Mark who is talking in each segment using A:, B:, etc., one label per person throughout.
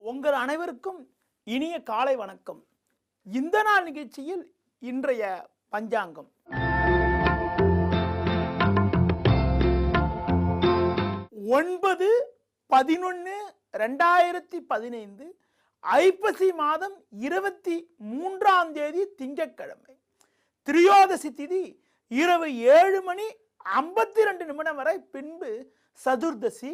A: உங்கள் அனைவருக்கும் இனிய காலை வணக்கம். இந்த நாள் நிகழ்ச்சியில் இன்றைய பஞ்சாங்கம் 9/11/2015 ஐப்பசி மாதம் 23ஆம் தேதி திங்கட்கிழமை. திரியோதசி திதி இரவு 7:52 வரை, பின்பு சதுர்தசி.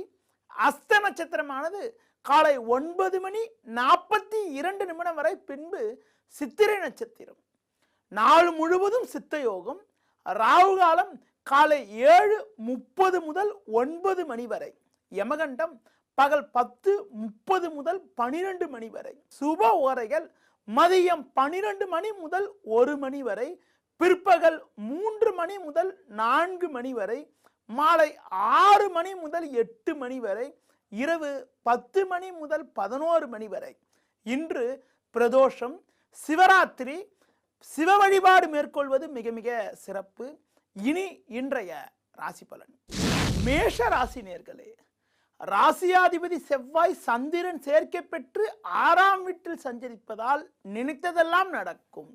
A: அஸ்த நட்சத்திரமானது காலை 9:42 வரை, பின்பு சித்திரை நட்சத்திரம். நாள் முழுவதும் சித்த யோகம். ராகு காலம் காலை 7:30 முதல் 9 மணி வரை. யமகண்டம் பகல் 10:30 முதல் 12 மணி வரை. சுப ஓரைகள் மதியம் 12 மணி முதல் 1 மணி வரை, பிற்பகல் 3 மணி முதல் 4 மணி வரை, மாலை 6 மணி முதல் 8 மணி வரை, இரவு 10 மணி முதல் 11 மணி வரை. இன்று பிரதோஷம், சிவராத்திரி. சிவ வழிபாடு மேற்கொள்வது மிக மிக சிறப்பு. இனி இன்றைய ராசி பலன். மேஷ ராசி நேயர்களே, ராசியாதிபதி செவ்வாய் சந்திரன் சேர்க்கை பெற்று 6ஆம் வீட்டில் சஞ்சரிப்பதால் நினைத்ததெல்லாம் நடக்கும்.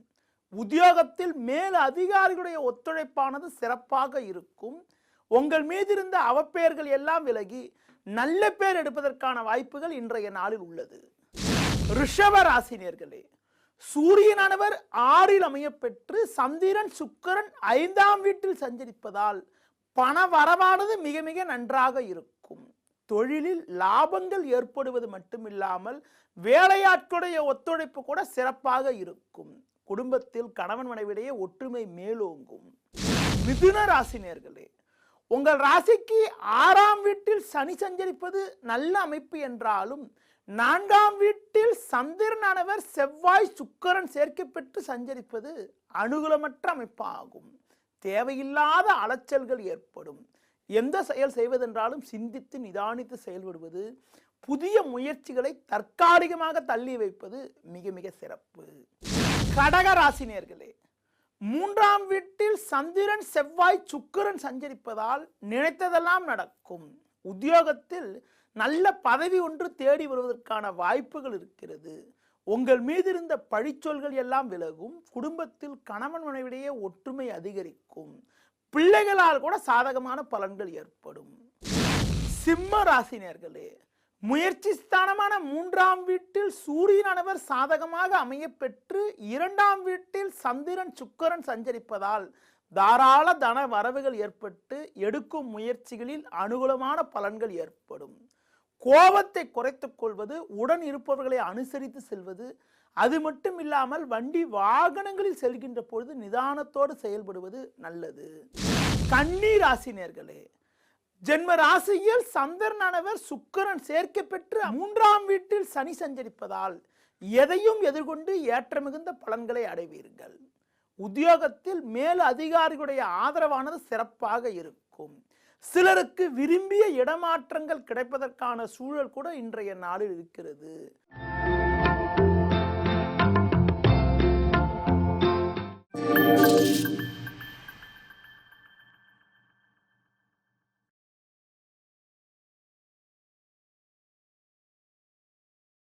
A: உத்தியோகத்தில் மேல் அதிகாரிகளுடைய ஒத்துழைப்பானது சிறப்பாக இருக்கும். உங்கள் மீது இருந்த அவப்பெயர்கள் எல்லாம் விலகி நல்ல பேர் எடுப்பதற்கான வாய்ப்புகள் இன்றைய நாளில் உள்ளது. ரிஷப ராசி நேயர்களே, சூரியனானவர் 6இல் அமைய பெற்று சந்திரன் சுக்கிரன் 5ஆம் வீட்டில் சஞ்சரிப்பதால் பண வரவானது மிக மிக நன்றாக இருக்கும். தொழிலில் லாபங்கள் ஏற்படுவது மட்டுமில்லாமல் வேலையாட்களுடைய ஒத்துழைப்பு கூட சிறப்பாக இருக்கும். குடும்பத்தில் கணவன் மனைவிடையே ஒற்றுமை மேலோங்கும். மிதுன ராசி நேயர்களே, உங்கள் ராசிக்கு 6ஆம் வீட்டில் சனி சஞ்சரிப்பது நல்ல அமைப்பு என்றாலும் 4ஆம் வீட்டில் சந்திரனானவர் செவ்வாய் சுக்கிரன் சேர்க்கை பெற்று சஞ்சரிப்பது அனுகூலமற்ற அமைப்பாகும். தேவையில்லாத அலைச்சல்கள் ஏற்படும். எந்த செயல் செய்வதென்றாலும் சிந்தித்து நிதானித்து செயல்படுவது, புதிய முயற்சிகளை தற்காலிகமாக தள்ளி வைப்பது மிக மிக சிறப்பு. கடக ராசி நேயர்களே, 3ஆம் வீட்டில் சந்திரன் செவ்வாய் சுக்கிரன் சஞ்சரிப்பதால் நினைத்ததெல்லாம் நடக்கும். உத்தியோகத்தில் நல்ல பதவி ஒன்று தேடி வருவதற்கான வாய்ப்புகள் இருக்கிறது. உங்கள் மீது இருந்த பழிச்சொல்கள் எல்லாம் விலகும். குடும்பத்தில் கணவன் மனைவிடையே ஒற்றுமை அதிகரிக்கும். பிள்ளைகளால் கூட சாதகமான பலன்கள் ஏற்படும். சிம்ம ராசி நேயர்களே, முயற்சி ஸ்தானமான 3ஆம் வீட்டில் சூரியனானவர் சாதகமாக அமைய பெற்று 2ஆம் வீட்டில் சந்திரன் சுக்கிரன் சஞ்சரிப்பதால் தாராள தன வரவுகள் ஏற்பட்டு எடுக்கும் முயற்சிகளில் அனுகூலமான பலன்கள் ஏற்படும். கோபத்தை குறைத்துக் கொள்வது, உடன் இருப்பவர்களை அனுசரித்து செல்வது, அது மட்டும் இல்லாமல் வண்டி வாகனங்களில் செல்கின்ற பொழுது நிதானத்தோடு செயல்படுவது நல்லது. கன்னி ராசி நேயர்களே, ஜென்ம ராசியில் சந்திரனானவர் சுக்கிரன் சேர்க்கை பெற்று 3ஆம் வீட்டில் சனி சஞ்சரிப்பதால் எதையும் எதிர்கொண்டு ஏற்ற மிகுந்த பலன்களை அடைவீர்கள். உத்தியோகத்தில் மேல் அதிகாரிகளுடைய ஆதரவானது சிறப்பாக இருக்கும். சிலருக்கு விரும்பிய இடமாற்றங்கள் கிடைப்பதற்கான சூழல் கூட இன்றைய நாளில் இருக்கிறது.